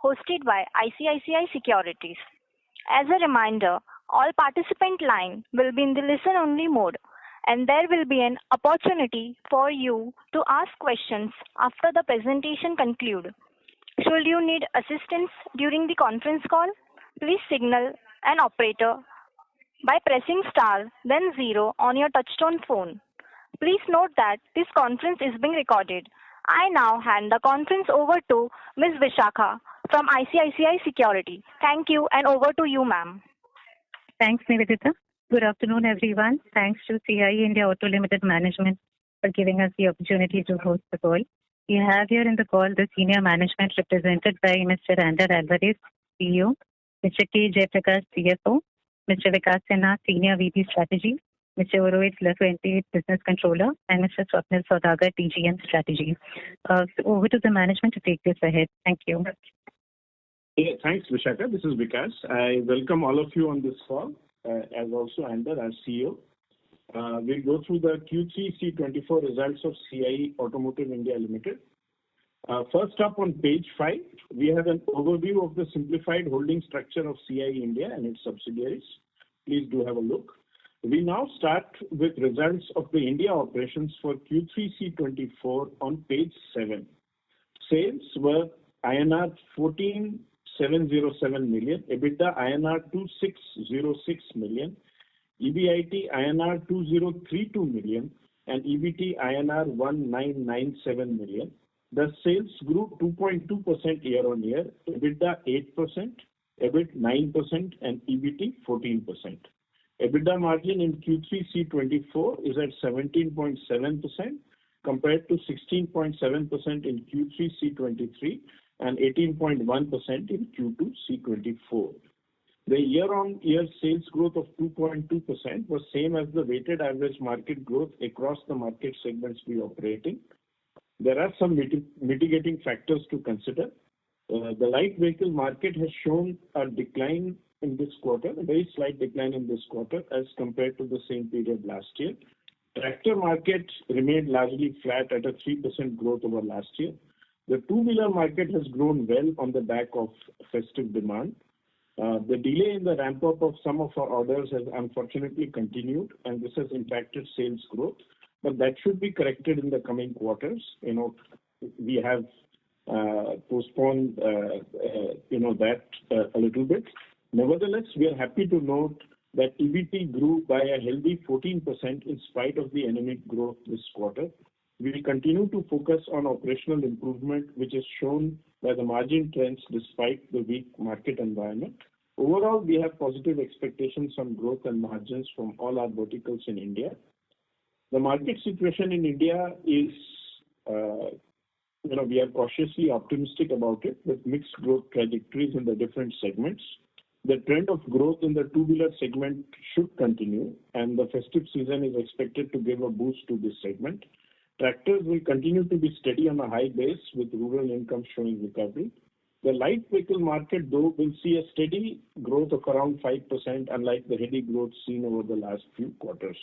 hosted by ICICI Securities. As a reminder, all participant line will be in the listen-only mode, and there will be an opportunity for you to ask questions after the presentation concludes. Should you need assistance during the conference call, please signal an operator by pressing star then 0 on your touchtone phone. Please note that this conference is being recorded. I now hand the conference over to Ms. Vishakha from ICICI Securities. Thank you, and over to you, ma'am. Thanks, Nivedita. Good afternoon, everyone. Thanks to CIE India Auto Limited management for giving us the opportunity to host the call. We have here in the call the senior management represented by Mr. Ander Alvarez, CEO, Mr. K. Jayaprakash, CFO, Mr. Vikas Sinha, Senior VP Strategy, Mr. Urohit Lafuente, Business Controller, and Mr. Swapnil Saudagar, TGM Strategy. Over to the management to take this ahead. Thank you. Yeah, thanks, Vishakha. This is Vikas. I welcome all of you on this call, as also Ander, as CEO. We'll go through the Q3CY24 results of CIE Automotive India Limited. First up on page 5, we have an overview of the simplified holding structure of CIE India and its subsidiaries. Please do have a look. We now start with results of the India operations for Q3CY24 on page 7. Sales were INR 14,707 million, EBITDA INR 2,606 million, EBIT INR 2,032 million, and EBT INR 1,997 million. The sales grew 2.2% year-on-year, EBITDA 8%, EBIT 9%, and EBT 14%. EBITDA margin in Q3CY24 is at 17.7% compared to 16.7% in Q3CY23 and 18.1% in Q2CY24. The year-on-year sales growth of 2.2% was same as the weighted average market growth across the market segments we operate in. There are some mitigating factors to consider. The light vehicle market has shown a decline in this quarter, a very slight decline in this quarter as compared to the same period last year. Tractor market remained largely flat at a 3% growth over last year. The two-wheeler market has grown well on the back of festive demand. The delay in the ramp-up of some of our orders has unfortunately continued, and this has impacted sales growth. But that should be corrected in the coming quarters. We have postponed, that a little bit. Nevertheless, we are happy to note that EBT grew by a healthy 14% in spite of the anemic growth this quarter. We will continue to focus on operational improvement, which is shown by the margin trends despite the weak market environment. Overall, we have positive expectations on growth and margins from all our verticals in India. The market situation in India is, we are cautiously optimistic about it with mixed growth trajectories in the different segments. The trend of growth in the two-wheeler segment should continue, and the festive season is expected to give a boost to this segment. Tractors will continue to be steady on a high base with rural income showing recovery. The light vehicle market, though, will see a steady growth of around 5%, unlike the heady growth seen over the last few quarters.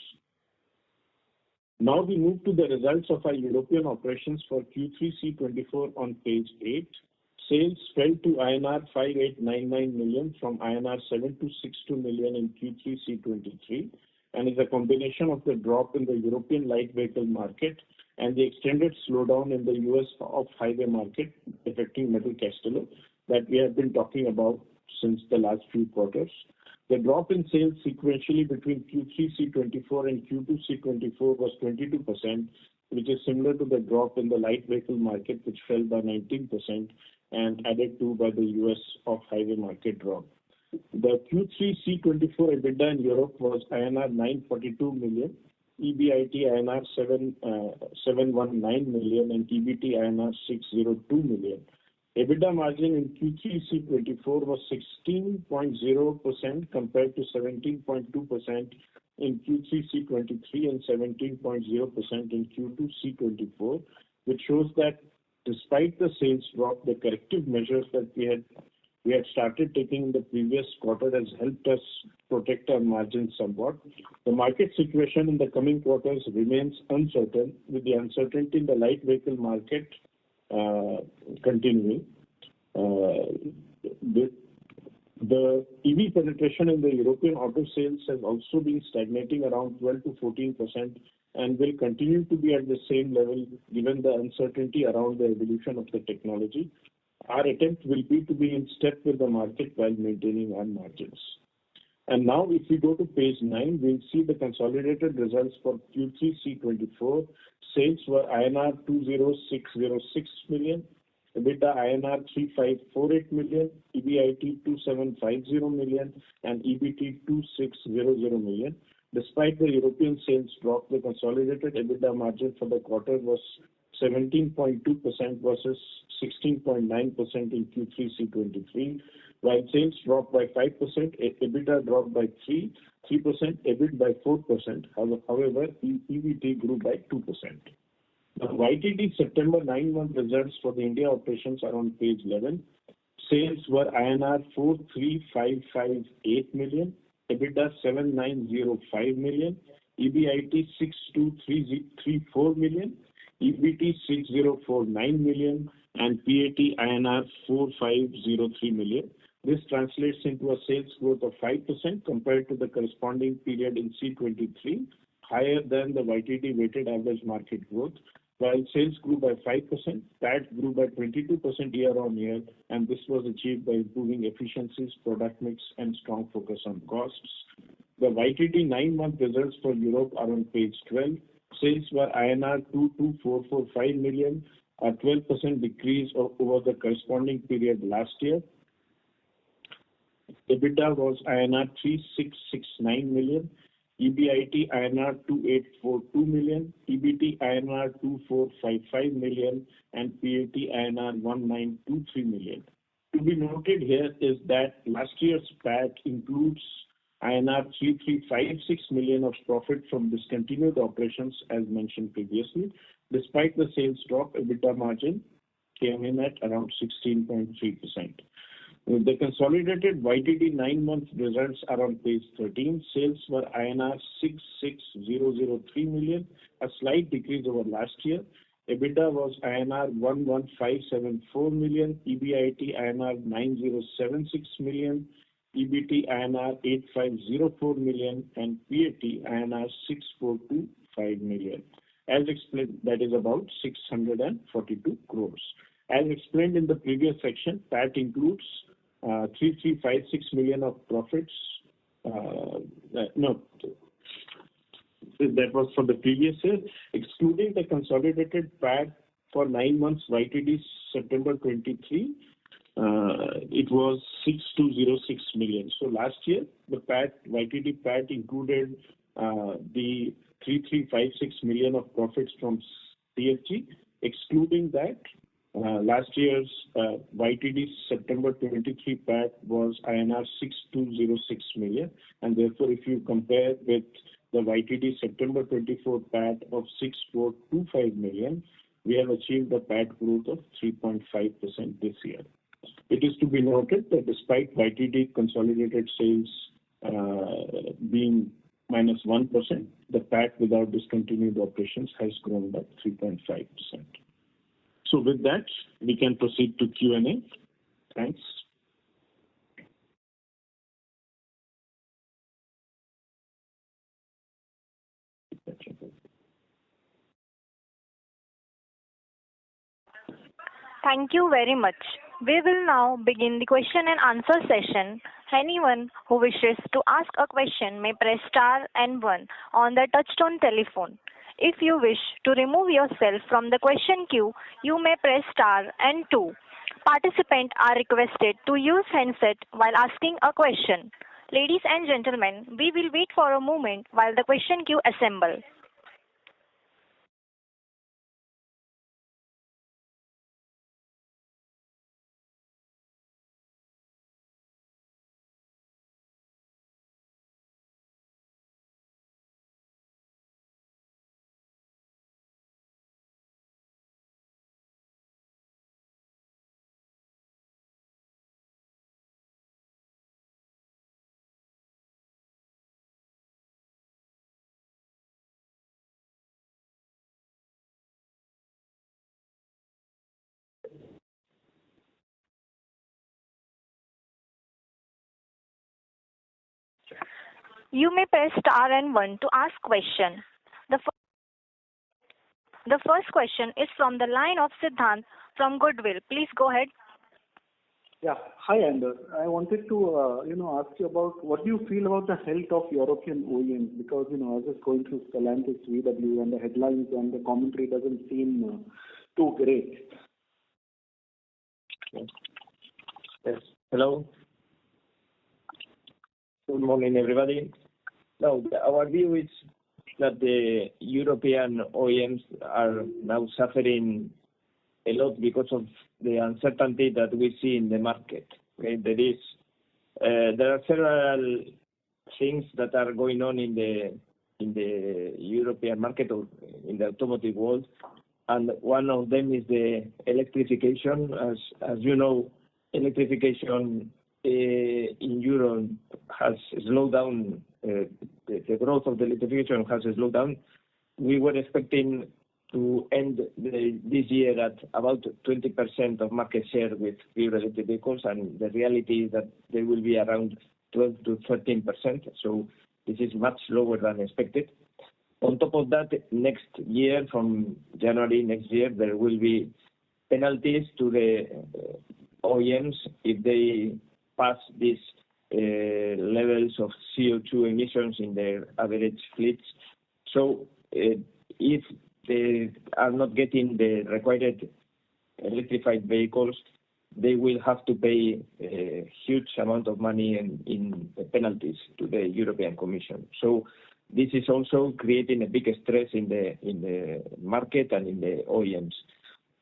Now we move to the results of our European operations for Q3CY24 on page 8. Sales fell to INR 5899 million from INR 7262 million in Q3CY23 and is a combination of the drop in the European light vehicle market and the extended slowdown in the US off-highway market affecting Metal Castello that we have been talking about since the last few quarters. The drop in sales sequentially between Q3CY24 and Q2CY24 was 22%, which is similar to the drop in the light vehicle market, which fell by 19% and added to by the US off-highway market drop. The Q3CY24 EBITDA in Europe was INR 942 million, EBIT INR 719 million, and EBT INR 602 million. EBITDA margin in Q3CY24 was 16.0% compared to 17.2% in Q3CY23 and 17.0% in Q2CY24, which shows that despite the sales drop, the corrective measures that we had started taking in the previous quarter has helped us protect our margins somewhat. The market situation in the coming quarters remains uncertain, with the uncertainty in the light vehicle market continuing. The EV penetration in the European auto sales has also been stagnating around 12 to 14% and will continue to be at the same level given the uncertainty around the evolution of the technology. Our attempt will be to be in step with the market while maintaining our margins. And now if we go to page 9, we'll see the consolidated results for Q3C24. Sales were INR 20606 million, EBITDA INR 3548 million, EBIT 2750 million, and EBT 2600 million. Despite the European sales drop, the consolidated EBITDA margin for the quarter was 17.2% versus 16.9% in Q3C23. While sales dropped by 5%, EBITDA dropped by 3%, EBIT by 4%. However, EBT grew by 2%. The YTD September 9-month results for the India operations are on page 11. Sales were INR 43558 million, EBITDA 7905 million, EBIT 62334 million, EBT 6049 million, and PAT INR 4503 million. This translates into a sales growth of 5% compared to the corresponding period in C23, higher than the YTD weighted average market growth. While sales grew by 5%, PAT grew by 22% year-on-year, and this was achieved by improving efficiencies, product mix, and strong focus on costs. The YTD 9-month results for Europe are on page 12. Sales were INR 22445 million, a 12% decrease over the corresponding period last year. EBITDA was INR 3669 million, EBIT INR 2842 million, EBT INR 2455 million, and PAT INR 1923 million. To be noted here is that last year's PAT includes INR 3356 million of profit from discontinued operations as mentioned previously. Despite the sales drop, EBITDA margin came in at around 16.3%. The consolidated YTD 9-month results are on page 13. Sales were INR 66003 million, a slight decrease over last year. EBITDA was INR 11574 million, EBIT INR 9076 million, EBT INR 8504 million, and PAT INR 6425 million. As explained, that is about 642 crores. As explained in the previous section, PAT includes 3356 million of profits. That was for the previous year. Excluding the consolidated PAT for 9 months YTD September 23, it was 6206 million. So last year, the YTD PAT included the 3356 million of profits from CFG. Excluding that, last year's YTD September 23 PAT was INR 6206 million, and therefore if you compare with the YTD September 24 PAT of 6425 million, we have achieved a PAT growth of 3.5% this year. It is to be noted that despite YTD consolidated sales being minus 1%, the PAT without discontinued operations has grown by 3.5%. So with that, we can proceed to Q&A. Thanks. Thank you very much. We will now begin the question and answer session. Anyone who wishes to ask a question may press star and 1 on the touchtone telephone. If you wish to remove yourself from the question queue, you may press star and 2. Participants are requested to use handset while asking a question. Ladies and gentlemen, we will wait for a moment while the question queue assembles. You may press star and one to ask question. The first question is from the line of Siddhant from Goodwill. Please go ahead. Yeah. Hi, Anders. I wanted to, ask you about what do you feel about the health of European OEMs? Because, I was just going through Stellantis, VW, and the headlines and the commentary doesn't seem too great. Yes. Hello. Good morning, everybody. Now, our view is that the European OEMs are now suffering a lot because of the uncertainty that we see in the market. Okay? There are several things that are going on in the European market or in the automotive world, and one of them is the electrification. As you know, electrification in Europe has slowed down. The growth of the electrification has slowed down. We were expecting to end this year at about 20% of market share with pure electric vehicles, and the reality is that they will be around 12 to 13%. So this is much lower than expected. On top of that, next year, from January next year, there will be penalties to the OEMs if they pass these levels of CO2 emissions in their average fleets. So if they are not getting the required electrified vehicles, they will have to pay a huge amount of money in penalties to the European Commission. So this is also creating a big stress in the market and in the OEMs.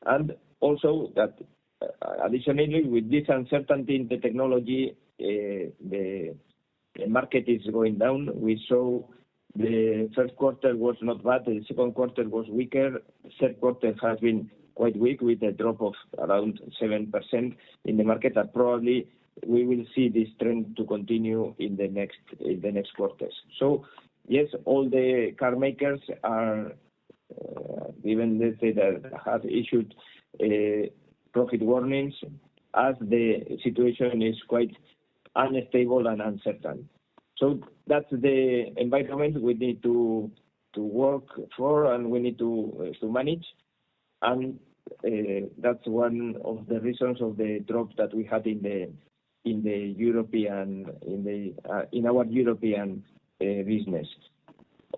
And also that additionally, with this uncertainty in the technology, the market is going down. We saw the first quarter was not bad. The second quarter was weaker. The third quarter has been quite weak with a drop of around 7% in the market. And probably we will see this trend to continue in the next quarters. So yes, all the car makers are even let's say that have issued profit warnings as the situation is quite unstable and uncertain. So that's the environment we need to work for and we need to manage, and that's one of the reasons of the drop that we had in our European business.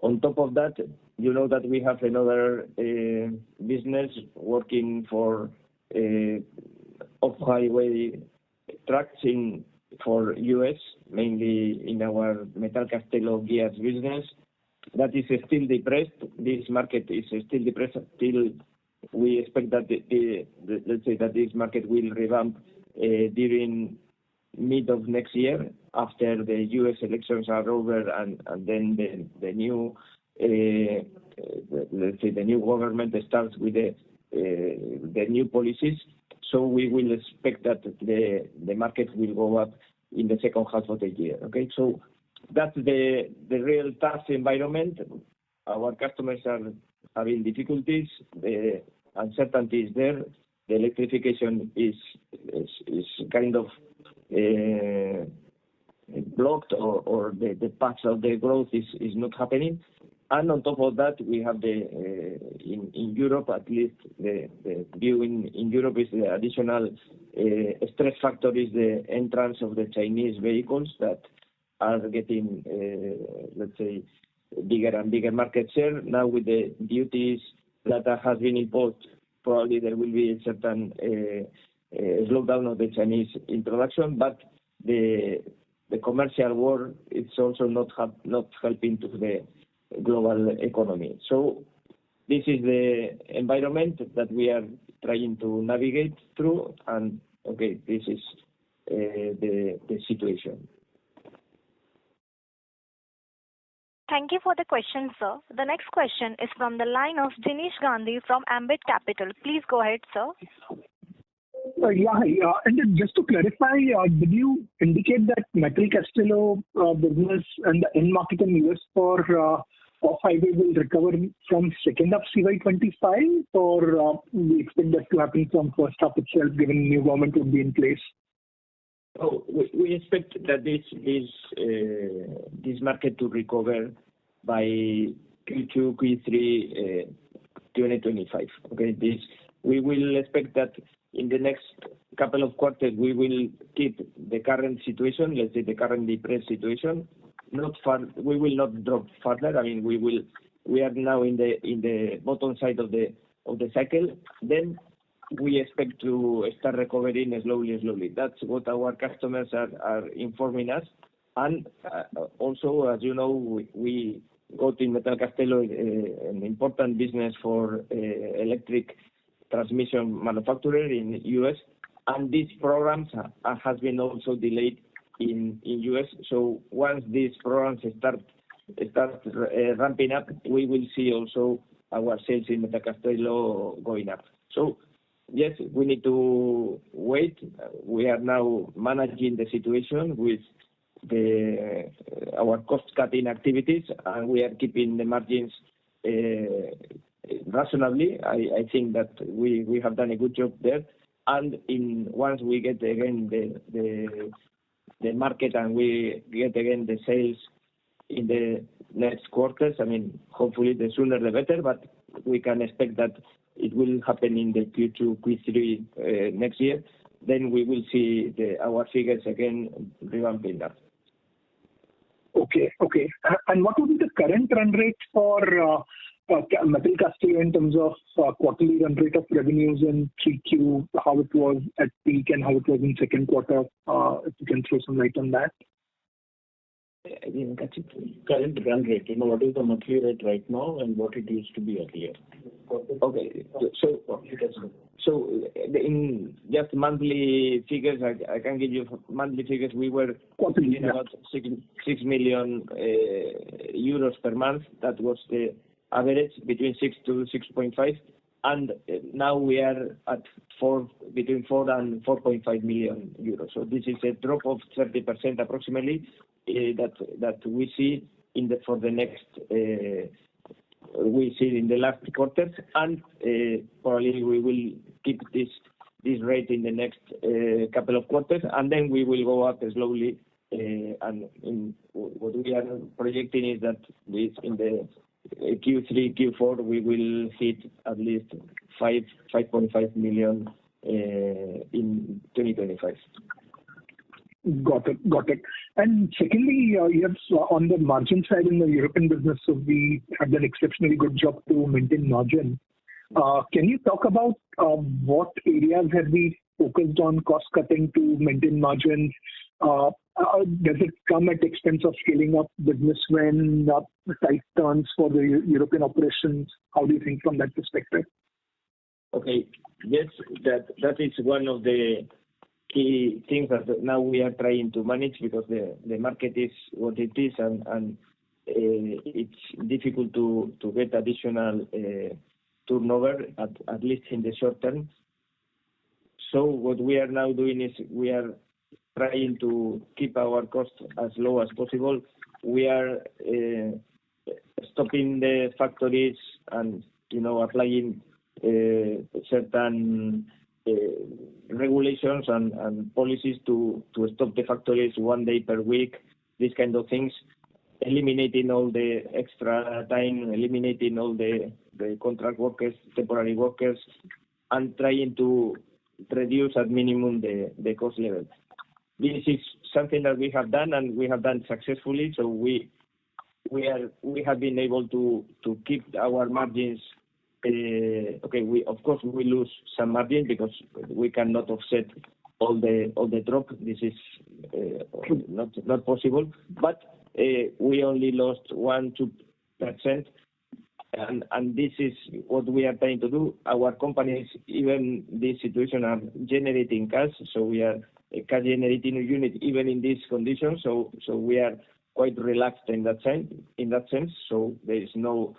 On top of that, you know that we have another business working for off-highway trucks for US, mainly in our Metal Castello gears business. That is still depressed. This market is still depressed. Still, we expect that let's say that this market will revamp during mid of next year after the US elections are over, and then the new let's say the new government starts with the new policies. So we will expect that the market will go up in the second half of the year. Okay, so that's the real tough environment. Our customers are having difficulties. The uncertainty is there. The electrification is kind of blocked, or the path of the growth is not happening. And on top of that, we have in Europe, at least the view in Europe is the additional stress factor is the entrance of the Chinese vehicles that are getting, let's say, bigger and bigger market share. Now with the duties that has been imposed, probably there will be a certain slowdown of the Chinese introduction, but the commercial war, it's also not helping to the global economy. So this is the environment that we are trying to navigate through, and okay, this is the situation. Thank you for the question, sir. The next question is from the line of Jinesh Gandhi from Ambit Capital. Please go ahead, sir. And then just to clarify, did you indicate that Metal Castello business and the end market in US for off-highway will recover from second half CY25, or we expect that to happen from first half itself, given new government would be in place? Oh, we expect that this market to recover by Q2, Q3, 2025. Okay, we will expect that in the next couple of quarters we will keep the current situation, let's say the current depressed situation. We will not drop further. I mean, we are now in the bottom side of the cycle. Then we expect to start recovering slowly. That's what our customers are informing us. And also, as you know, we got in Metal Castello an important business for electric transmission manufacturer in the US, and these programs has been also delayed in US. So once these programs start ramping up, we will see also our sales in Metal Castello going up. So yes, we need to wait. We are now managing the situation with our cost-cutting activities, and we are keeping the margins rationally. I think that we have done a good job there. And once we get again the market and we get again the sales in the next quarters, I mean, hopefully the sooner the better, but we can expect that it will happen in the Q2, Q3 next year. Then we will see our figures again revamping up. Okay. And what would be the current run rate for Metal Castello in terms of quarterly run rate of revenues in 3Q, how it was at peak and how it was in second quarter? If you can throw some light on that. I didn't catch it. Current run rate, what is the monthly rate right now and what it used to be earlier? Okay. So in just monthly figures, I can give you monthly figures. We were in about 6 million euros per month. That was the average, between 6 to 6.5. And now we are at between 4 and 4.5 million euros. So this is a drop of 30% approximately that we see for the next we see in the last quarters, and probably we will keep this rate in the next couple of quarters, and then we will go up slowly. And what we are projecting is that in the Q3, Q4, we will hit at least 5.5 million in 2025. Got it. And secondly, you have on the margin side in the European business, so we have done exceptionally good job to maintain margin. Can you talk about what areas have we focused on cost cutting to maintain margins? Does it come at expense of scaling up business when tight turns for the European operations? How do you think from that perspective? Okay. Yes, that is one of the key things that now we are trying to manage, because the market is what it is, and it's difficult to get additional turnover, at least in the short term. So what we are now doing is we are trying to keep our costs as low as possible. We are stopping the factories and applying certain regulations and policies to stop the factories 1 day per week, these kind of things, eliminating all the extra time, eliminating all the contract workers, temporary workers, and trying to reduce at minimum the cost level. This is something that we have done, and we have done successfully. So we have been able to keep our margins. We of course we lose some margin because we cannot offset all the drop. This is not possible. But we only lost 1-2%, and this is what we are trying to do. Our companies, even this situation, are generating cash, so we are a cash generating unit even in these conditions. So we are quite relaxed in that sense. So there is no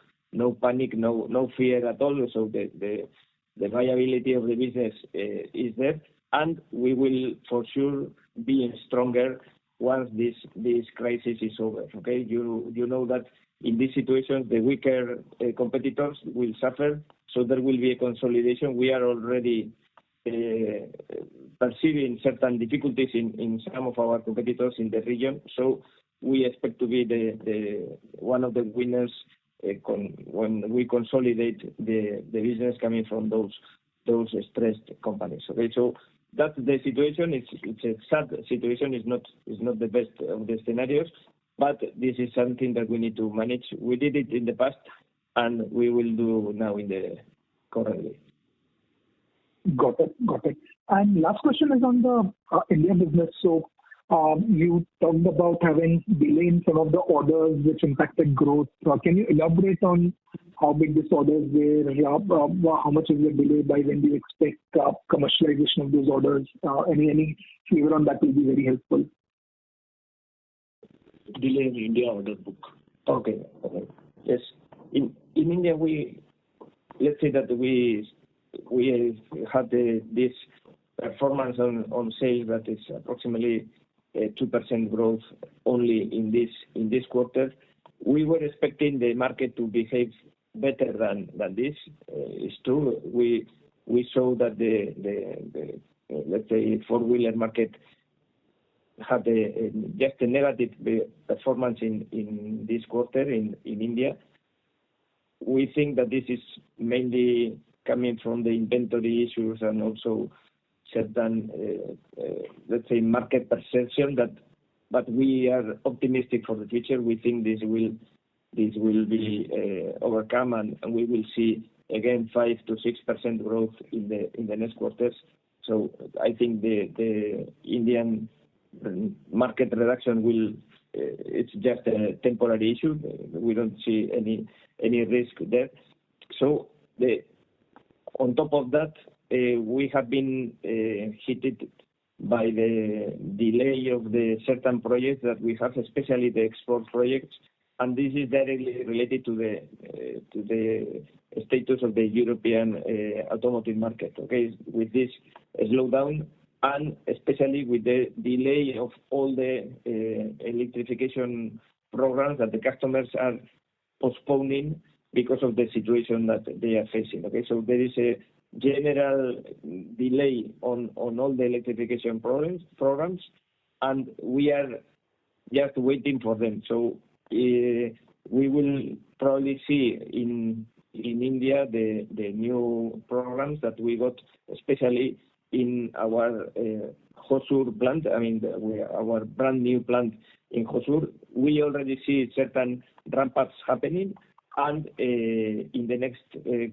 panic, no fear at all. So the viability of the business is there, and we will for sure be stronger once this crisis is over. Okay, you know that in this situation the weaker competitors will suffer, so there will be a consolidation. We are already perceiving certain difficulties in some of our competitors in the region. So we expect to be the one of the winners when we consolidate the business coming from those stressed companies. Okay, so that's the situation. It's a sad situation. It's not the best of the scenarios, but this is something that we need to manage. We did it in the past, and we will do now in the currently. Got it. And last question is on the India business. So you talked about having delay in some of the orders which impacted growth. Can you elaborate on how big these orders were? How much is the delay? By when do you expect commercialization of those orders? Any flavor on that will be very helpful. Delay in India order book. Okay. Yes. In India, let's say that we had this performance on sales that is approximately 2% growth only in this quarter. We were expecting the market to behave better than this. It's true. We saw that the let's say four-wheeler market had just a negative performance in this quarter in India. We think that this is mainly coming from the inventory issues and also certain, let's say, market perception but we are optimistic for the future. We think this will be overcome, and we will see again 5 to 6% growth in the next quarters. So I think the Indian market reduction it's just a temporary issue. We don't see any risk there. So on top of that, we have been hit by the delay of the certain projects that we have, especially the export projects, and this is directly related to the status of the European automotive market. Okay, with this slowdown and especially with the delay of all the electrification programs that the customers are postponing because of the situation that they are facing. Okay, so there is a general delay on all the electrification programs, and we are just waiting for them. So we will probably see in India the new programs that we got, especially in our Hosur plant. I mean, our brand new plant in Hosur. We already see certain ramp-ups happening, and in the next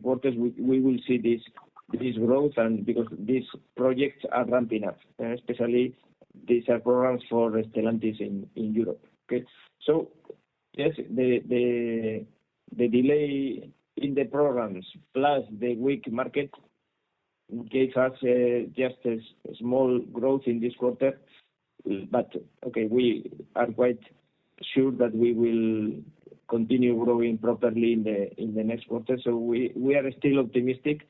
quarters we will see this growth, and because these projects are ramping up, especially these are programs for Stellantis in Europe. Okay, so yes, the delay in the programs plus the weak market gave us just a small growth in this quarter, but okay, we are quite sure that we will continue growing properly in the next quarter. So we are still optimistic.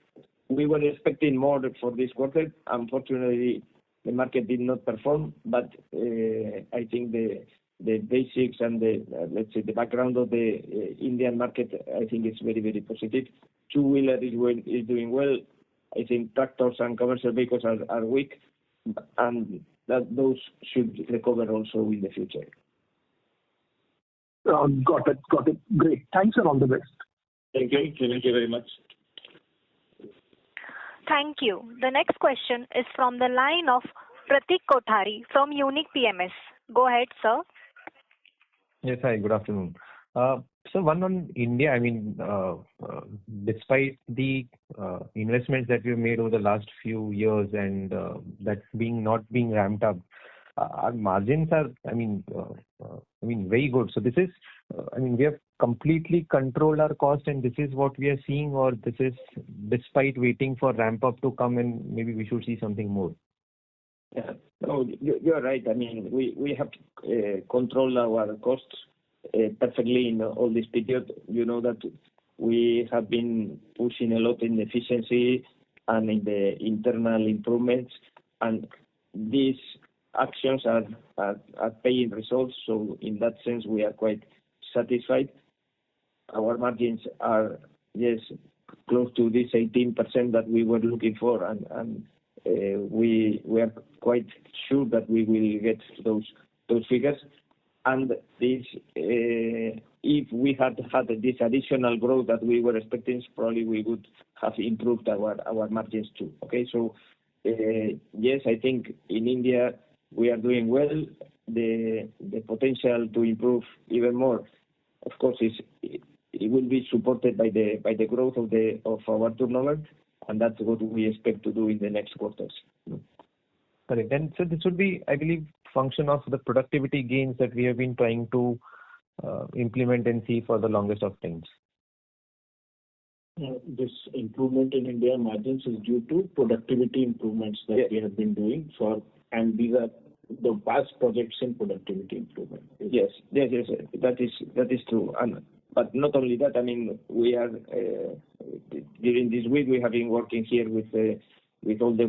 We were expecting more for this quarter. Unfortunately, the market did not perform, but I think the basics and let's say the background of the Indian market, I think it's very, very positive. Two-wheeler is doing well. I think tractors and commercial vehicles are weak, and that those should recover also in the future. Got it. Great. Thanks and all the best. Thank you. Thank you very much. Thank you. The next question is from the line of Pratik Kothari from Unique PMS. Go ahead, sir. Yes, hi, good afternoon. So one on India, I mean, despite the investments that we've made over the last few years and that not being ramped up, our margins are, I mean, very good. So this is, we have completely controlled our cost, and this is what we are seeing, or this is despite waiting for ramp up to come, and maybe we should see something more. Yeah, no, you're right. I mean, we have controlled our costs perfectly in all this period. You know that we have been pushing a lot in efficiency and in the internal improvements, and these actions are paying results. So in that sense, we are quite satisfied. Our margins are, yes, close to this 18% that we were looking for, and we are quite sure that we will get those figures. And this, if we had this additional growth that we were expecting, probably we would have improved our margins too. Okay, so yes, I think in India we are doing well. The potential to improve even more, of course, it will be supported by the growth of our turnover, and that's what we expect to do in the next quarters. Correct. And so this would be, I believe, function of the productivity gains that we have been trying to implement and see for the longest of times. This improvement in India margins is due to productivity improvements that we have been doing and these are the past projects in productivity improvement. Yes, that is true. But not only that, I mean, we are during this week we have been working here with all the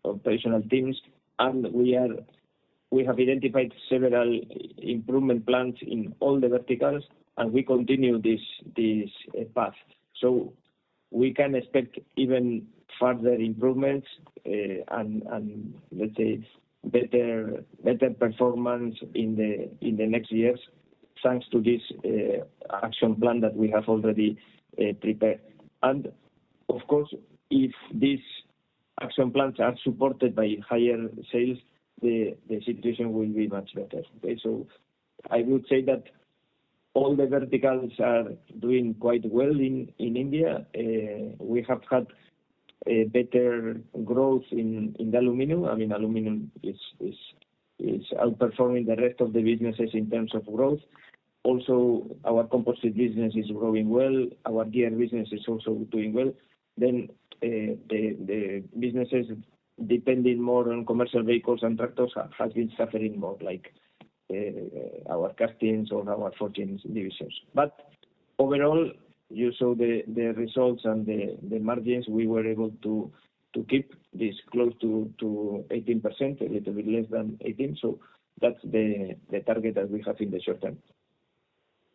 operational teams, and we have identified several improvement plans in all the verticals, and we continue this path. So we can expect even further improvements and let's say better performance in the next years, thanks to this action plan that we have already prepared. And of course, if these action plans are supported by higher sales, the situation will be much better. Okay, so I would say that all the verticals are doing quite well in India. We have had a better growth in the aluminum. I mean, aluminum is outperforming the rest of the businesses in terms of growth. Also, our composite business is growing well. Our gear business is also doing well. Then the businesses depending more on commercial vehicles and tractors has been suffering more, like our castings or our forgings divisions. But overall, you saw the results and the margins. We were able to keep this close to 18%, a little bit less than 18. So that's the target that we have in the short term.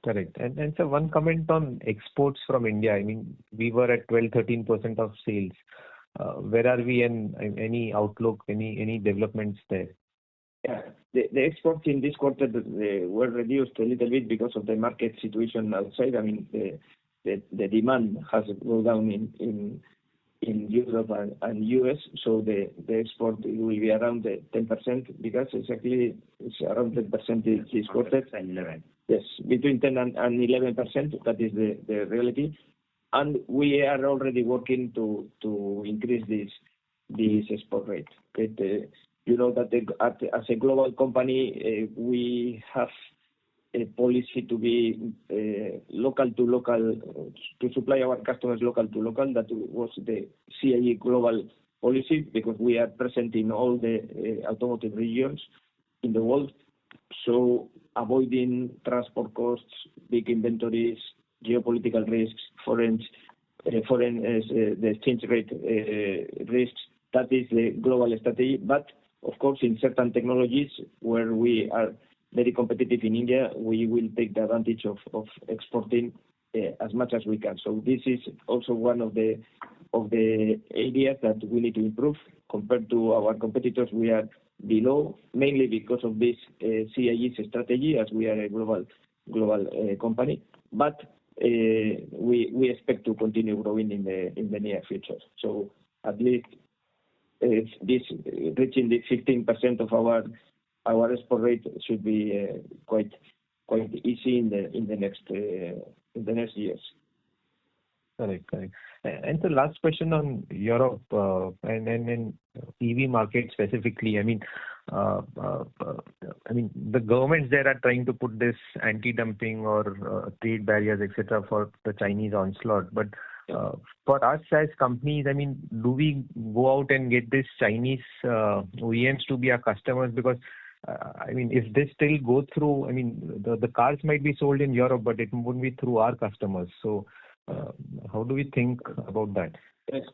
Correct. And so one comment on exports from India. I mean, we were at 12-13% of sales. Where are we, and any outlook, any developments there? Yeah, the exports in this quarter were reduced a little bit because of the market situation outside. I mean, the demand has gone down in Europe and US, so the export will be around 10%, because exactly it's around 10% this quarter. 11. Yes, between 10 and 11%. That is the reality, and we are already working to increase this export rate. Okay? You know that as a global company, we have a policy to be local to local, to supply our customers local to local. That was the CIE global policy, because we are present in all the automotive regions in the world. So avoiding transport costs, big inventories, geopolitical risks, foreign the exchange rate risks. That is the global strategy. But of course, in certain technologies where we are very competitive in India, we will take the advantage of exporting as much as we can. So this is also one of the areas that we need to improve. Compared to our competitors, we are below, mainly because of this CIE strategy, as we are a global company. But we expect to continue growing in the near future. So at least this reaching the 15% of our export rate should be quite easy in the next years. Correct. And the last question on Europe and EV market specifically. I mean, the governments there are trying to put this anti-dumping or trade barriers, etc., for the Chinese onslaught. But for us as companies, I mean, do we go out and get this Chinese OEMs to be our customers? Because I mean, if this still go through, I mean, the cars might be sold in Europe, but it wouldn't be through our customers. So how do we think about that? Yes,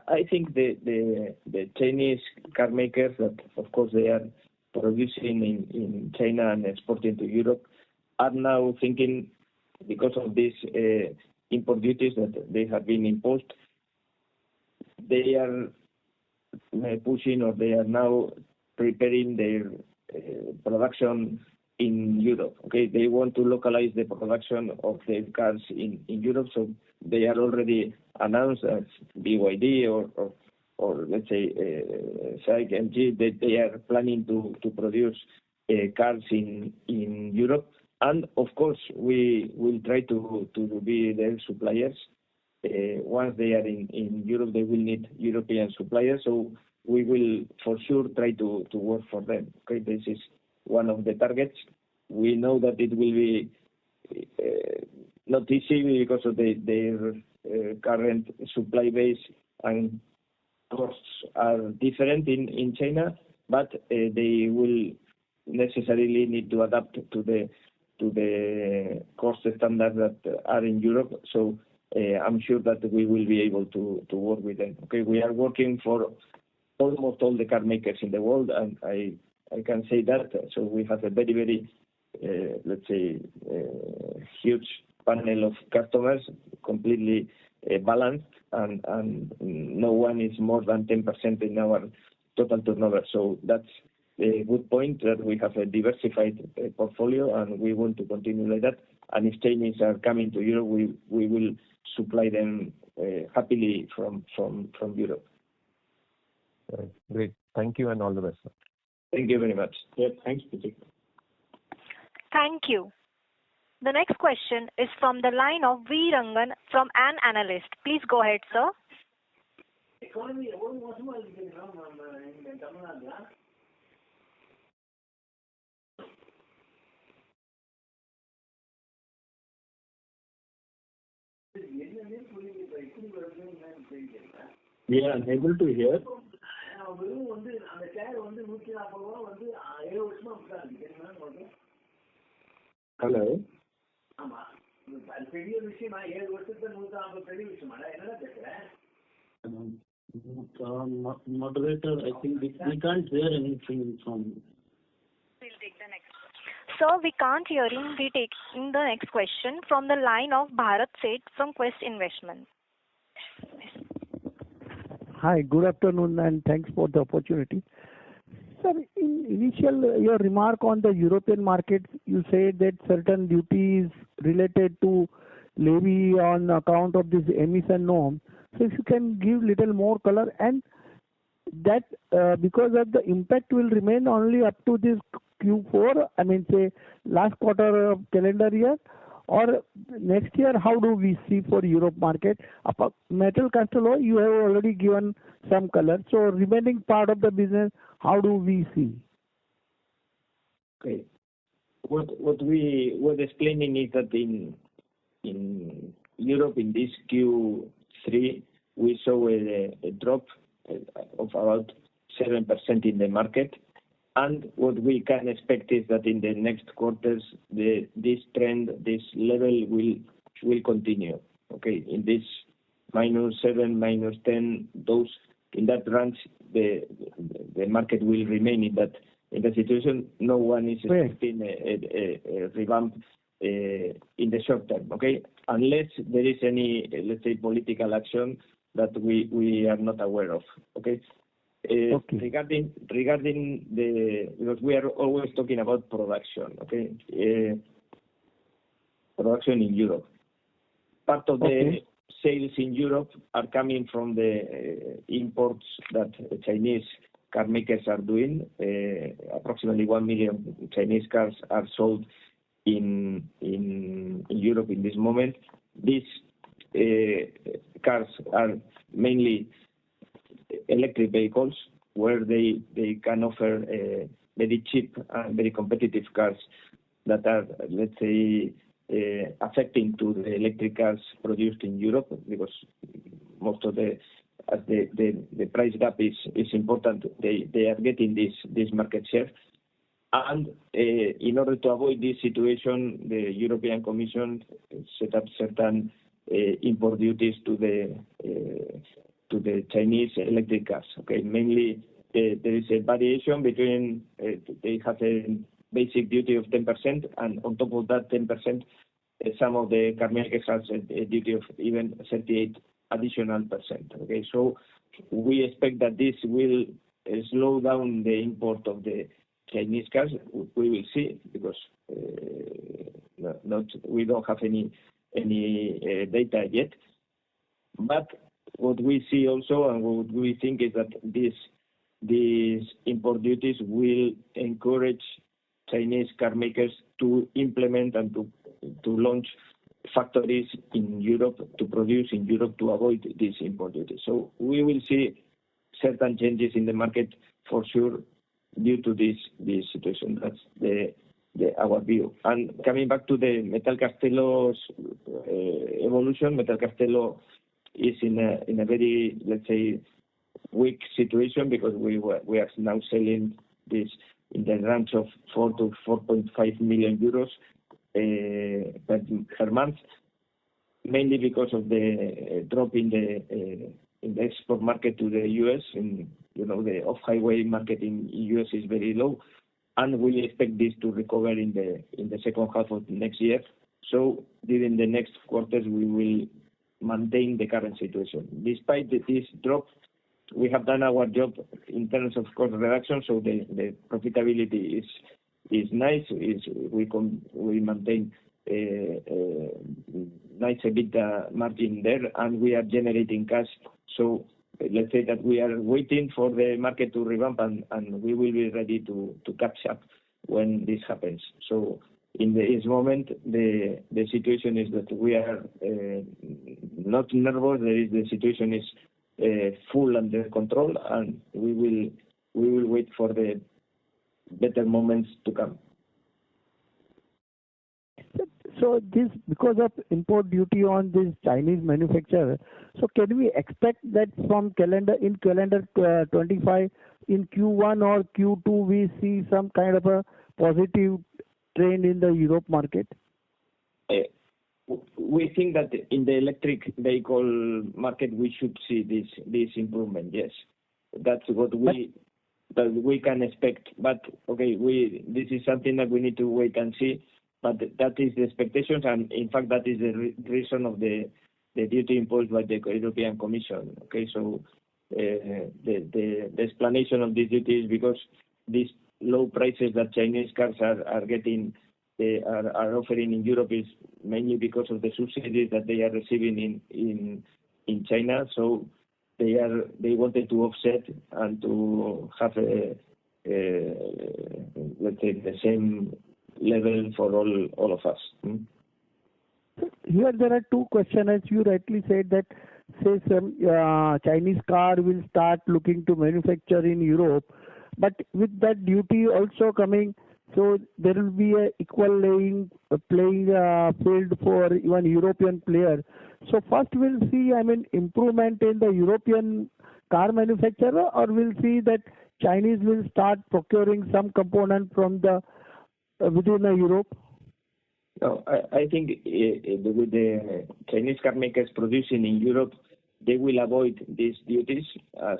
I think the Chinese car makers, that of course they are producing in China and exporting to Europe, are now thinking, because of these import duties that they have been imposed, they are pushing, or they are now preparing their production in Europe. Okay, they want to localize the production of their cars in Europe, so they are already announced as BYD or let's say SAIC MG that they are planning to produce cars in Europe. And of course, we will try to be their suppliers. Once they are in Europe, they will need European suppliers. So we will for sure try to work for them. Okay, this is one of the targets. We know that it will be not easy because of their current supply base and costs are different in China, but they will necessarily need to adapt to the cost standards that are in Europe. So I'm sure that we will be able to work with them. Okay, we are working for almost all the car makers in the world, and I can say that. So we have a very let's say huge panel of customers, completely balanced, and no one is more than 10% in our total turnover. So that's a good point, that we have a diversified portfolio, and we want to continue like that. And if Chinese are coming to Europe, we will supply them happily from Europe. Great. Thank you and all the best, sir. Thank you very much. Yeah, thanks, Pratik. Thank you. The next question is from the line of V. Rangan from an analyst. Please go ahead, sir. We are unable to hear. Hello. Moderator, I think we can't hear anything from. We'll take the next. Sir, we can't hear him. We taking the next question from the line of Bharat Seth from Quest Investment. Hi, good afternoon, and thanks for the opportunity. Sir, in initial your remark on the European market, you said that certain duties related to levy on account of this emission norm. So if you can give little more color, and that because of the impact will remain only up to this Q4, I mean say last quarter of calendar year, or next year, how do we see for Europe market? Metal cast alloy, you have already given some color. So remaining part of the business, how do we see? Okay. What we were explaining is that in Europe, in this Q3, we saw a drop of about 7% in the market. And what we can expect is that in the next quarters, this trend, this level will continue. Okay, in this -7, -10, those in that range, the market will remain in that situation. No one is expecting a revamp in the short term. Okay, unless there is any, let's say, political action that we are not aware of. Okay. Regarding because we are always talking about production, okay? Production in Europe. Part of the sales in Europe are coming from the imports that Chinese car makers are doing. Approximately 1 million Chinese cars are sold in Europe in this moment. These cars are mainly electric vehicles, where they can offer very cheap and very competitive cars that are, let's say, affecting to the electric cars produced in Europe, because most of the price gap is important. They are getting this market share. And in order to avoid this situation, the European Commission set up certain import duties to the Chinese electric cars. Okay, mainly there is a variation between they have a basic duty of 10%, and on top of that 10%, some of the car makers have a duty of even 38 additional percent. Okay, so we expect that this will slow down the import of the Chinese cars. We will see, because we don't have any data yet. But what we see also and what we think is that these import duties will encourage Chinese car makers to implement and to launch factories in Europe, to produce in Europe, to avoid these import duties. So we will see certain changes in the market for sure due to this situation. That's our view. And coming back to the Metal Castello's evolution, Metal Castello is in a very, let's say, weak situation, because we are now selling this in the range of 4 to 4.5 million euros per month, mainly because of the drop in the export market to the US. And the off-highway market in US is very low, and we expect this to recover in the second half of next year. So during the next quarters, we will maintain the current situation. Despite this drop, we have done our job in terms of cost reduction, so the profitability is nice. We maintain nice EBITDA margin there, and we are generating cash. So let's say that we are waiting for the market to revamp, and we will be ready to catch up when this happens. So in this moment, the situation is that we are not nervous. The situation is full under control, and we will wait for the better moments to come. So this, because of import duty on this Chinese manufacturer, so can we expect that from calendar 25 in Q1 or Q2 we see some kind of a positive trend in the Europe market? We think that in the electric vehicle market we should see this improvement. Yes, that's what we can expect. But okay, this is something that we need to wait and see. But that is the expectations, and in fact that is the reason of the duty imposed by the European Commission. Okay, so the explanation of this duty is because these low prices that Chinese cars are getting, are offering in Europe, is mainly because of the subsidies that they are receiving in China. So they wanted to offset and to have let's say the same level for all of us. Here there are two questions. As you rightly said that, say some Chinese car will start looking to manufacture in Europe, but with that duty also coming, so there will be a equal playing field for even European players. So first we'll see, improvement in the European car manufacturer, or we'll see that Chinese will start procuring some component from the within Europe? No, I think with the Chinese car makers producing in Europe, they will avoid these duties as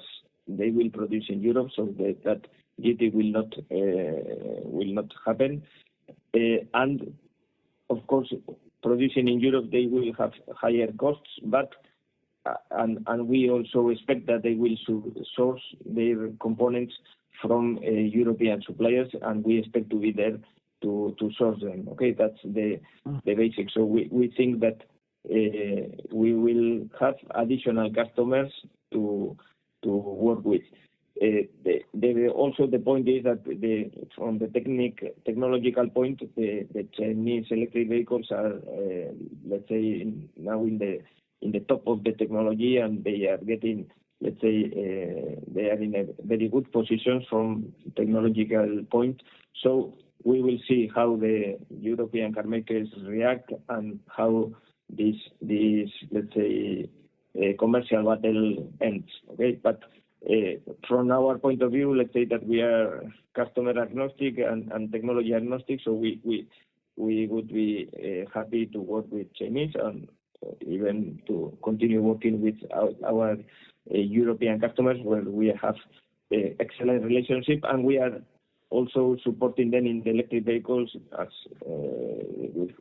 they will produce in Europe, so that duty will not happen. And of course, producing in Europe, they will have higher costs, but and we also expect that they will source their components from European suppliers, and we expect to be there to source them. Okay, that's the basic. So we think that we will have additional customers to work with. Also the point is that from the technological point, the Chinese electric vehicles are let's say now in the top of the technology, and they are getting, let's say, they are in a very good position from technological point. So we will see how the European car makers react and how this let's say commercial battle ends. Okay, but from our point of view, let's say that we are customer agnostic and technology agnostic, so we would be happy to work with Chinese and even to continue working with our European customers, where we have excellent relationship, and we are also supporting them in the electric vehicles, as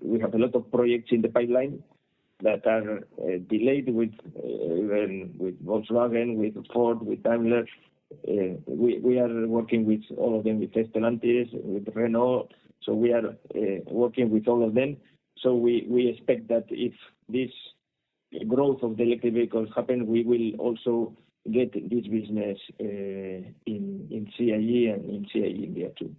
we have a lot of projects in the pipeline, that are delayed with even with Volkswagen, with Ford, with Daimler. We are working with all of them, with Stellantis, with Renault. So we are working with all of them. So we expect that if this growth of the electric vehicles happen, we will also get this business in CIE and in CIE India too.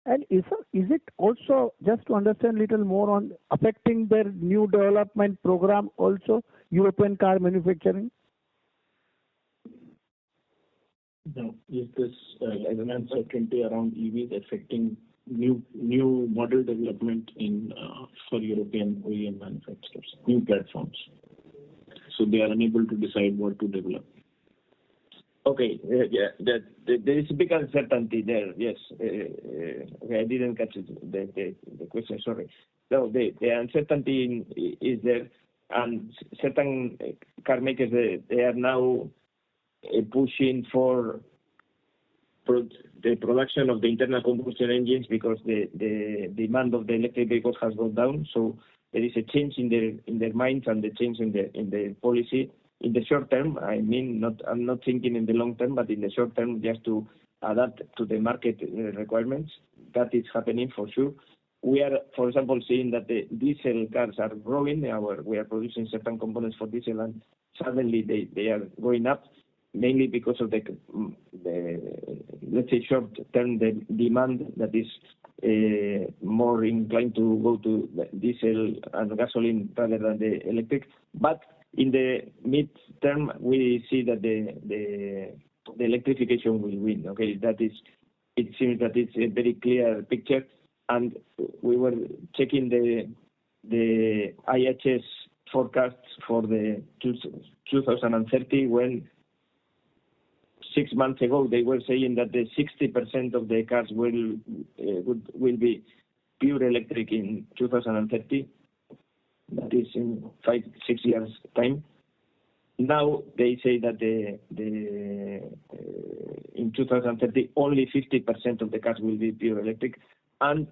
And is it also, just to understand a little more on affecting their new development program also, European car manufacturing? No, is this an uncertainty around EVs affecting new model development in for European OEM manufacturers, new platforms? So they are unable to decide what to develop. Okay, there is a big uncertainty there. Yes, okay, I didn't catch it, the question. Sorry. No, the uncertainty is there, and certain car makers they are now pushing for the production of the internal combustion engines because the demand of the electric vehicles has gone down. So there is a change in their minds and the change in the policy. In the short term, I mean, I'm not thinking in the long term, but in the short term, just to adapt to the market requirements. That is happening for sure. We are, for example, seeing that the diesel cars are growing. We are producing certain components for diesel, and suddenly they are going up, mainly because of the let's say short-term demand that is more inclined to go to diesel and gasoline rather than the electric. But in the mid-term, we see that the electrification will win. Okay, it seems that it's a very clear picture, and we were checking the IHS forecasts for the 2030 when 6 months ago they were saying that the 60% of the cars will be pure electric in 2030. That is in 5-6 years time. Now they say that in 2030 only 50% of the cars will be pure electric, and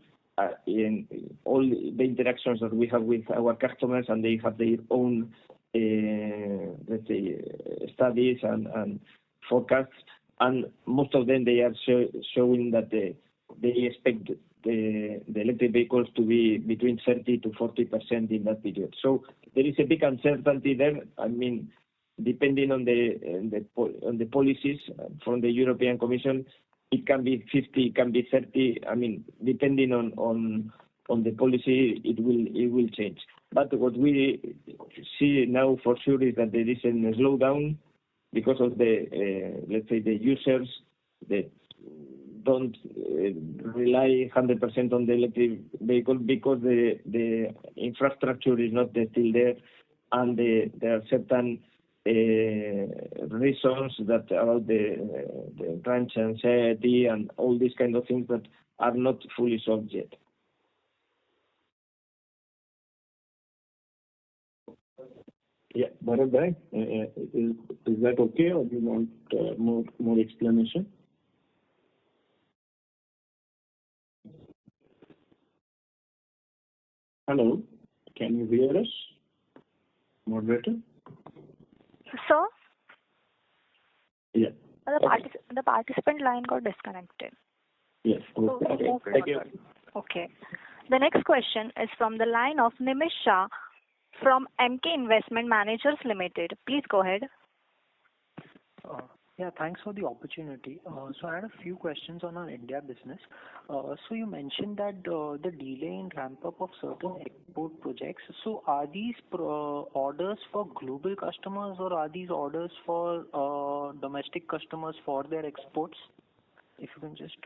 in all the interactions that we have with our customers, and they have their own let's say studies and forecasts, and most of them they are showing that they expect the electric vehicles to be between 30 to 40% in that period. So there is a big uncertainty there. I mean, depending on the policies from the European Commission, it can be 50, it can be 30. I mean, depending on the policy, it will change. But what we see now for sure is that there is a slowdown because of the let's say the users that don't rely 100% on the electric vehicle because the infrastructure is not still there, and there are certain reasons that about the range anxiety and all these kind of things that are not fully solved yet. Yeah, Bharat Bhai, is that okay, or do you want more explanation? Hello, can you hear us, moderator? Sir? Yeah. The participant line got disconnected. Yes. So Okay. we'll move Thank you. forward. Okay. The next question is from the line of Nimish Shah from MK Investment Managers Limited. Please go ahead. Yeah, thanks for the opportunity. So I had a few questions on our India business. So you mentioned that the delay in ramp up of certain export projects. So are these orders for global customers, or are these orders for domestic customers for their exports? If you can just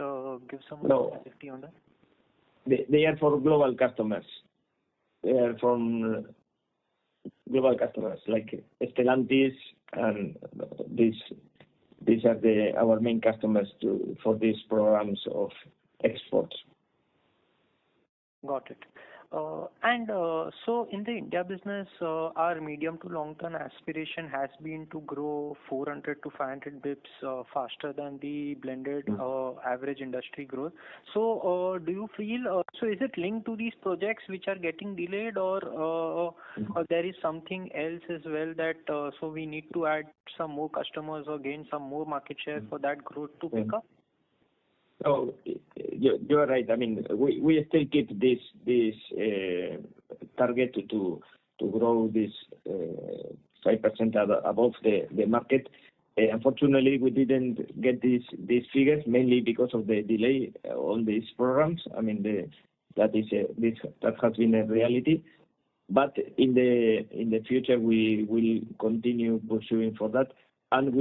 give some clarity on that. They are for global customers. They are from global customers like Stellantis, and these are our main customers for these programs of exports. Got it. So in the India business, our medium to long-term aspiration has been to grow 400 to 500 bips faster than the blended average industry growth. So do you feel, so is it linked to these projects which are getting delayed, or there is something else as well that so we need to add some more customers or gain some more market share for that growth to pick up? So you are right. I mean, we still keep this target to grow this 5% above the market. Unfortunately, we didn't get these figures mainly because of the delay on these programs. I mean, that has been a reality. But in the future, we will continue pursuing for that, and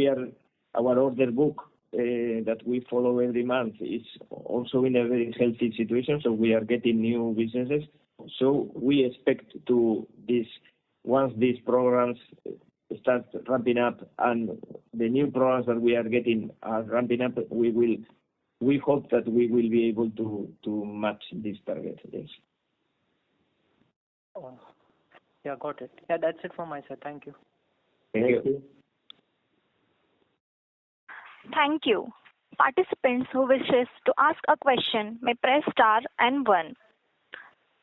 our order book that we follow every month is also in a very healthy situation. So we are getting new businesses. So we expect once these programs start ramping up and the new programs that we are getting are ramping up, we hope that we will be able to match this target. Yes. Yeah, got it. Yeah, that's it from my side. Thank you. Thank you. Thank you. Participants who wishes to ask a question may press star and 1.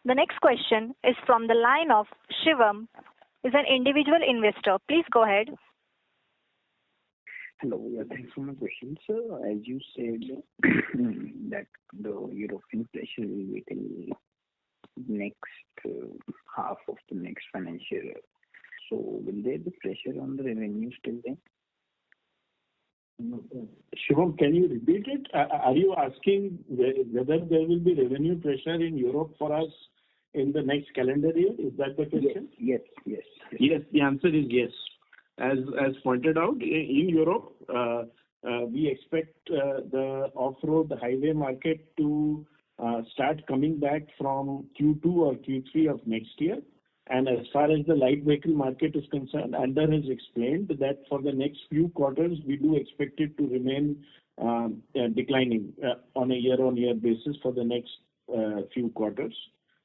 The next question is from the line of Shivam, is an individual investor. Please go ahead. Hello. Yeah, thanks for my question. So, as you said, that the European pressure will be till next half of the next financial year. So, will there be pressure on the revenue still then? Shivam, can you repeat it? Are you asking whether there will be revenue pressure in Europe for us in the next calendar year? Is that the question? Yes. Yes, the answer is yes. As pointed out, in Europe, we expect the off-road highway market to start coming back from Q2 or Q3 of next year. And as far as the light vehicle market is concerned, Ander has explained that for the next few quarters, we do expect it to remain declining on a year-on-year basis for the next few quarters,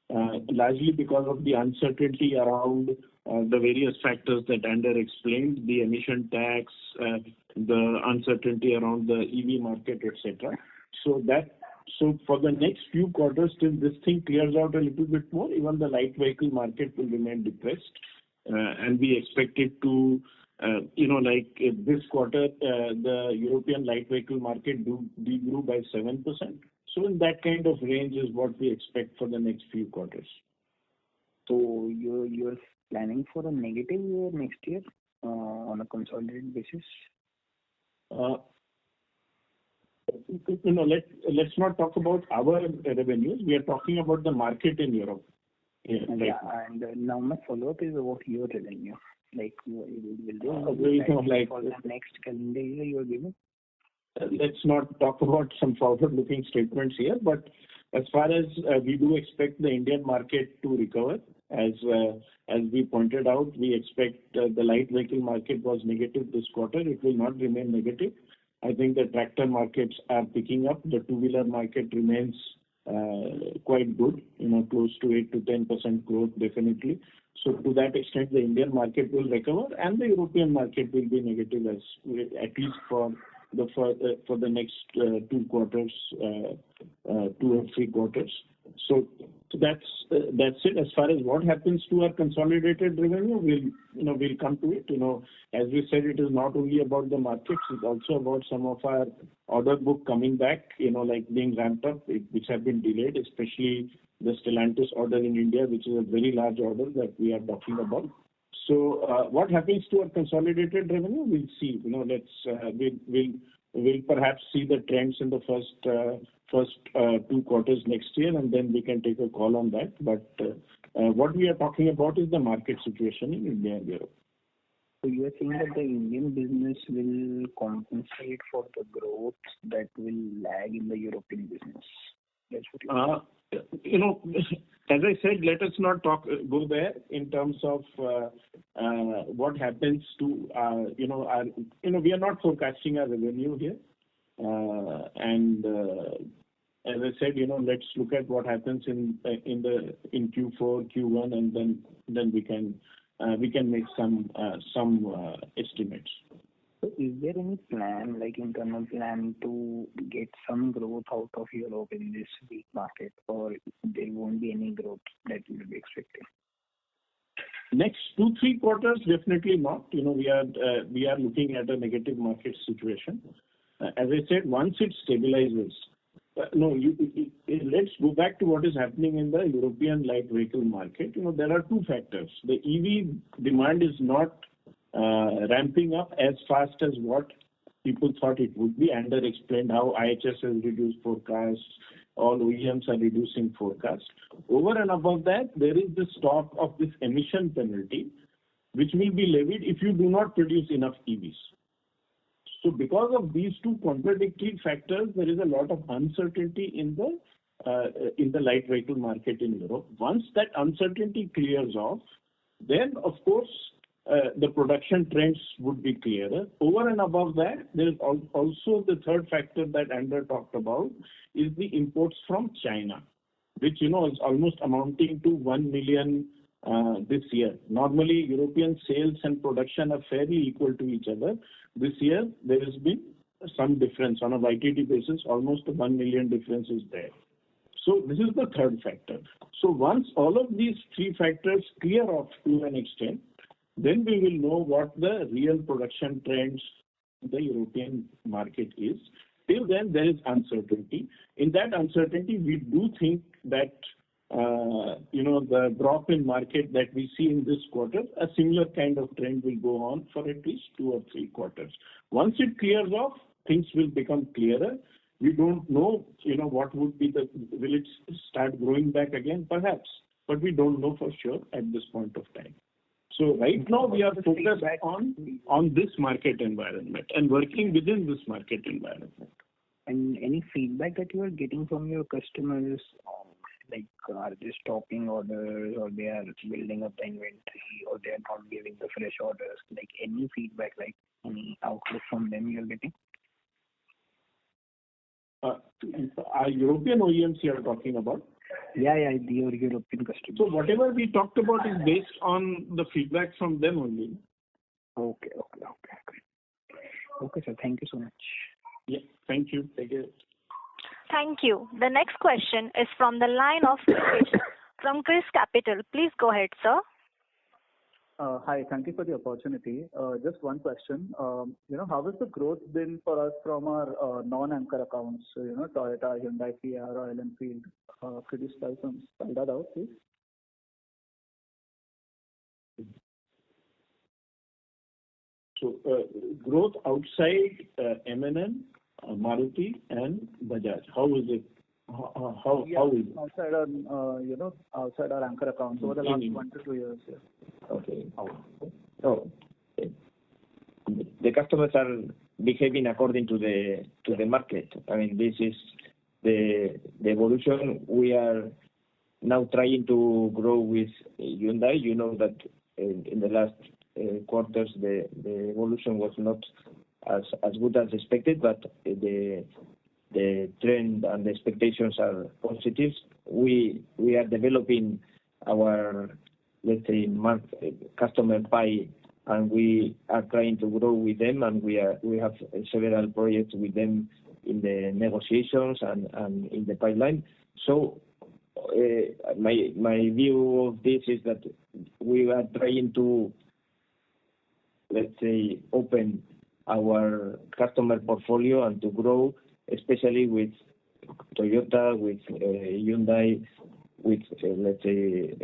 largely because of the uncertainty around the various factors that Ander explained, the emission tax, the uncertainty around the EV market, etc. So for the next few quarters, till this thing clears out a little bit more, even the light vehicle market will remain depressed. And we expect it to, like this quarter, the European light vehicle market grew by 7%. So in that kind of range is what we expect for the next few quarters. So you're planning for a negative year next year on a consolidated basis? Let's not talk about our revenues. We are talking about the market in Europe. And now my follow-up is about your revenue. Like, will like for the next calendar year you are giving? Let's not talk about some forward-looking statements here, but as far as we do expect the Indian market to recover, as we pointed out, we expect the light vehicle market was negative this quarter. It will not remain negative. I think the tractor markets are picking up. The two-wheeler market remains quite good, close to 8 to 10% growth, definitely. So to that extent, the Indian market will recover, and the European market will be negative at least for the next 2 quarters, 2 or 3 quarters. So that's it. As far as what happens to our consolidated revenue, we'll come to it. As we said, it is not only about the markets; it's also about some of our order book coming back. Like being ramped up, which have been delayed, especially the Stellantis order in India, which is a very large order that we are talking about. So what happens to our consolidated revenue? We'll see. We'll perhaps see the trends in the first 2 quarters next year, and then we can take a call on that. But what we are talking about is the market situation in India and Europe. So you are saying that the Indian business will compensate for the growth that will lag in the European business. That's what as I said, let us not go there in terms of what happens to we are not forecasting our revenue here, and as I said, let's look at what happens in Q4, Q1, and then we can make some estimates. So is there any plan, like internal plan, to get some growth out of Europe in this weak market, or there won't be any growth that you will be expecting? Next 2-3 quarters, definitely not. We are looking at a negative market situation. As I said, once it stabilizes, let's go back to what is happening in the European light vehicle market. There are two factors. The EV demand is not ramping up as fast as what people thought it would be. Ander explained how IHS has reduced forecasts. All OEMs are reducing forecasts. Over and above that, there is the stock of this emission penalty, which will be levied if you do not produce enough EVs. So because of these two contradictory factors, there is a lot of uncertainty in the light vehicle market in Europe. Once that uncertainty clears off, then of course the production trends would be clearer. Over and above that, there is also the third factor that Ander talked about is the imports from China, which is almost amounting to 1 million this year. Normally, European sales and production are fairly equal to each other. This year, there has been some difference on a YTD basis. Almost 1 million difference is there. So this is the third factor. So once all of these three factors clear off to an extent, then we will know what the real production trends in the European market is. Till then, there is uncertainty. In that uncertainty, we do think that the drop in market that we see in this quarter, a similar kind of trend will go on for at least 2 or 3 quarters. Once it clears off, things will become clearer. We don't know, what would be will it start growing back again? Perhaps, but we don't know for sure at this point of time. So right now we are focused on this market environment and working within this market environment. And any feedback that you are getting from your customers, like are they stopping orders, or they are building up the inventory, or they are not giving the fresh orders? Like any feedback, like any outlook from them you are getting? Our European OEMs you are talking about? Yeah, your European customers. So whatever we talked about is based on the feedback from them only. Okay. Okay, sir. Thank you so much. Yeah, thank you. Take care. Thank you. The next question is from the line of from Chris Capital. Please go ahead, sir. Hi, thank you for the opportunity. Just one question. How has the growth been for us from our non-anchor accounts? Toyota, Hyundai, Kia, Royal Enfield. Could you spell that out, please? So growth outside M&M, Maruti, and Bajaj. How is it? How is it? Outside our anchor accounts over the last 1 to 2 years. Yeah. Okay. The customers are behaving according to the market. I mean, this is the evolution. We are now trying to grow with Hyundai. You know that in the last quarters the evolution was not as good as expected, but the trend and the expectations are positive. We are developing our, let's say, customer pie, and we are trying to grow with them, and we have several projects with them in the negotiations and in the pipeline. So my view of this is that we are trying to, let's say, open our customer portfolio and to grow, especially with Toyota, with Hyundai, with let's say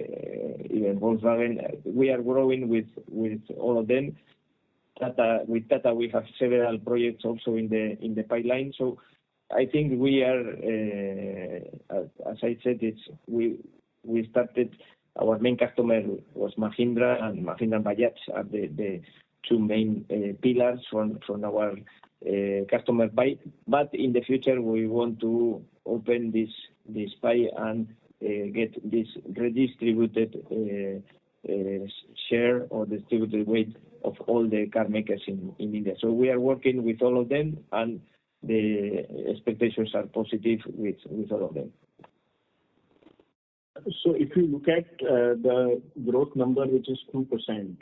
even Volkswagen. We are growing with all of them. With Tata, we have several projects also in the pipeline. So I think we are, as I said, we started. Our main customer was Mahindra, and Mahindra and Bajaj are the two main pillars from our customer pie. But in the future, we want to open this pie and get this redistributed share or distributed weight of all the car makers in India. So we are working with all of them, and the expectations are positive with all of them. So if you look at the growth number, which is 2%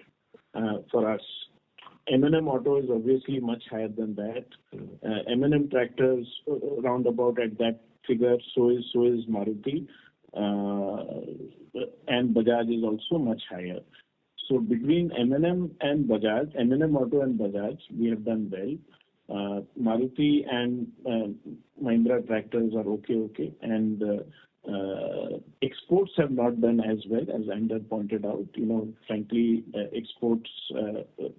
for us, M&M Auto is obviously much higher than that. M&M Tractors round about at that figure, so is Maruti. And Bajaj is also much higher. So between M&M and Bajaj, M&M Auto and Bajaj, we have done well. Maruti and Mahindra Tractors are okay. And exports have not done as well, as Ander pointed out. Frankly, exports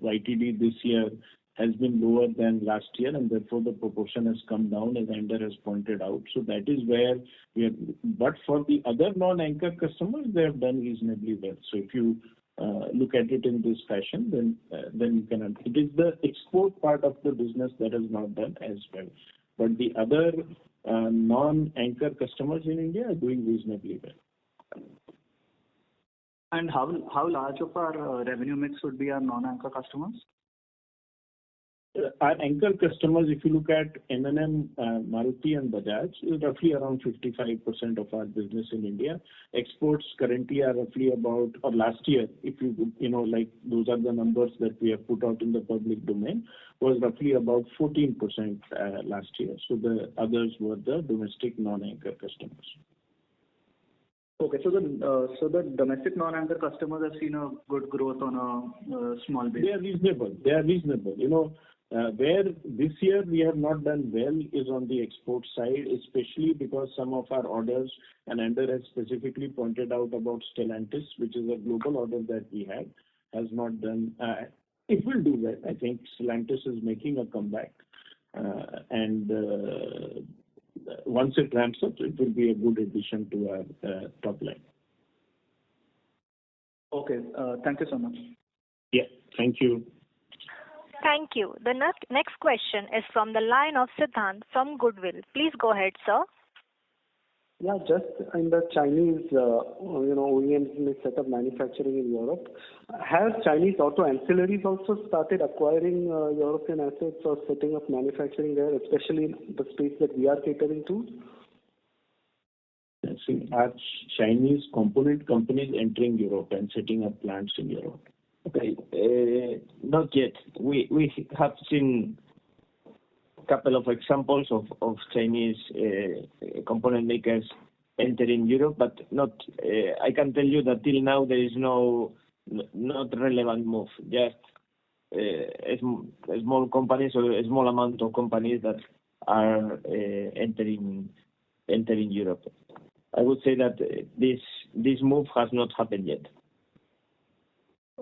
YTD this year has been lower than last year, and therefore the proportion has come down, as Ander has pointed out. So that is where we are. But for the other non-anchor customers, they have done reasonably well. So if you look at it in this fashion, then you can. It is the export part of the business that has not done as well. But the other non-anchor customers in India are doing reasonably well. And how large of our revenue mix would be our non-anchor customers? Our anchor customers, if you look at M&M, Maruti and Bajaj, is roughly around 55% of our business in India. Exports currently are roughly about, or last year, if like those are the numbers that we have put out in the public domain, was roughly about 14% last year. So the others were the domestic non-anchor customers. Okay, so the domestic non-anchor customers have seen a good growth on a small base. They are reasonable. Where this year we have not done well is on the export side, especially because some of our orders, and Ander has specifically pointed out about Stellantis, which is a global order that we had, has not done. It will do well. I think Stellantis is making a comeback, and once it ramps up, it will be a good addition to our top line. Okay, thank you so much. Yeah, thank you. Thank you. The next question is from the line of Siddhant from Goodwill. Please go ahead, sir. Yeah, just in the Chinese, OEMs may set up manufacturing in Europe. Have Chinese auto ancillaries also started acquiring European assets or setting up manufacturing there, especially in the space that we are catering to? See, are Chinese component companies entering Europe and setting up plants in Europe? Okay, not yet. We have seen a couple of examples of Chinese component makers entering Europe, but not. I can tell you that till now there is not relevant move. Just a small companies or a small amount of companies that are entering Europe. I would say that this move has not happened yet.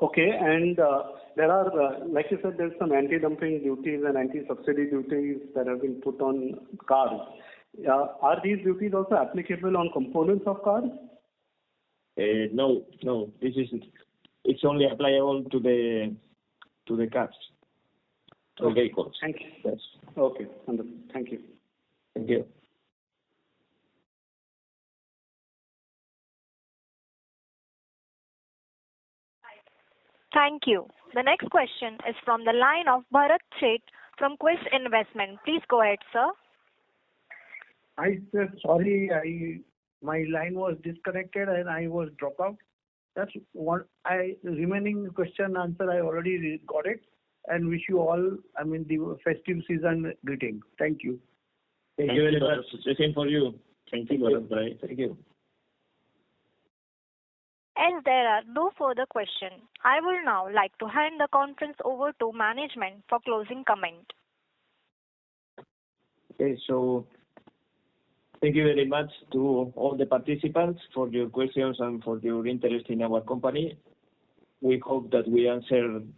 Okay, and there are, like you said, there's some anti-dumping duties and anti-subsidy duties that have been put on cars. Are these duties also applicable on components of cars? No. It's only applicable to the cars, to vehicles. Thank you. Yes. Okay, thank you. Thank you. Thank you. The next question is from the line of Bharat Sheth from Quest Investment. Please go ahead, sir. I said sorry, my line was disconnected and I was dropped out. That's one. Remaining question answer I already got it, and wish you all, the festive season greeting. Thank you. Thank you very much. The same for you. Thank you, Bharat. Thank you. As there are no further questions, I will now like to hand the conference over to management for closing comment. Okay, so thank you very much to all the participants for your questions and for your interest in our company. We hope that we answered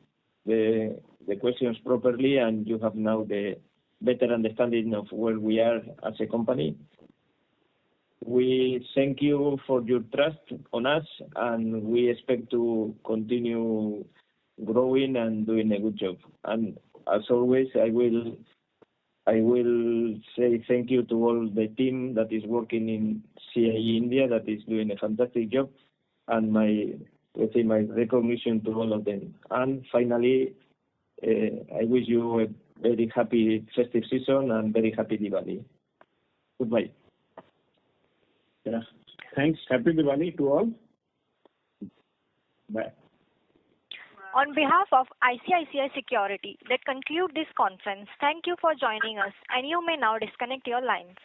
the questions properly and you have now the better understanding of where we are as a company. We thank you for your trust on us, and we expect to continue growing and doing a good job. And as always, I will say thank you to all the team that is working in CIE India that is doing a fantastic job, and my recognition to all of them. And finally, I wish you a very happy festive season and very happy Diwali. Goodbye. Yeah. Thanks. Happy Diwali to all. Bye. On behalf of ICICI Security, that conclude this conference. Thank you for joining us, and you may now disconnect your lines.